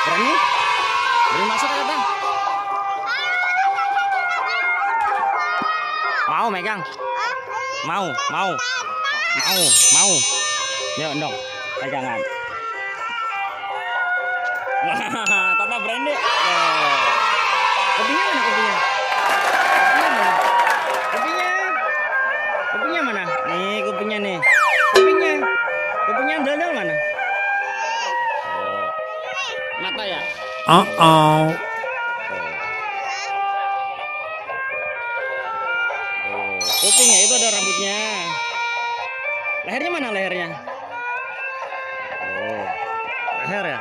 Berani? Berani masuk kata? Mau megang? Mau, mau, mau, mau. Yuk dong, pegangan. Tata berani. Kopinya mana kopinya? Kopinya mana? Kopinya mana? Nih kopinya nih. Kopinya. Kopinya dandal mana? Oh. Mata ya? Uh-oh. Kupingnya itu ada rambutnya. Lehernya mana lehernya? Oh, leher ya?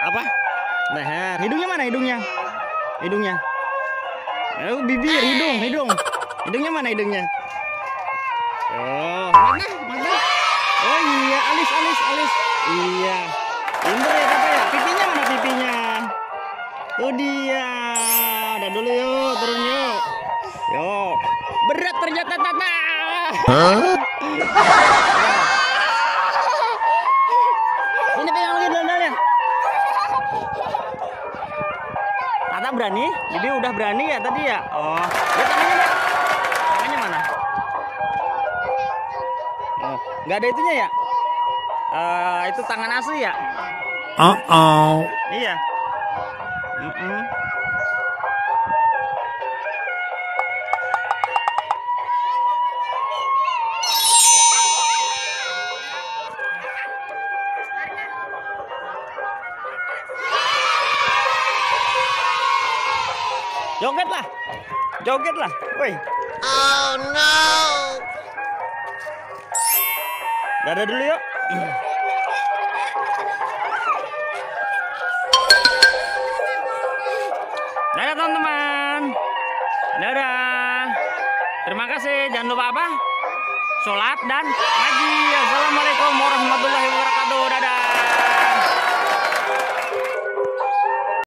Apa? Leher. Hidungnya mana hidungnya? Hidungnya? Oh, bibir, hidung. Hidungnya mana hidungnya? Oh, mana? Oh iya, alis. Iya. Pinter ya kata ya. Pipinya mana pipinya? Tuh dia. Udah dulu yuk, turun yuk. Yuk. Berat ternyata Tata. Ini pegang lagi dandalnya. Tata berani? Bibi udah berani ya tadi ya? Oh, lihat tangannya deh. Tangannya mana? Oh, nggak ada itunya ya? Itu tangan asli ya? Uh-oh. Iya. Joget lah, woi. Oh no. Dadah dulu yuk. Dadah teman-teman. Dadah. Terima kasih. Jangan lupa apa? Sholat dan ngaji. Assalamualaikum warahmatullahi wabarakatuh. Dadah.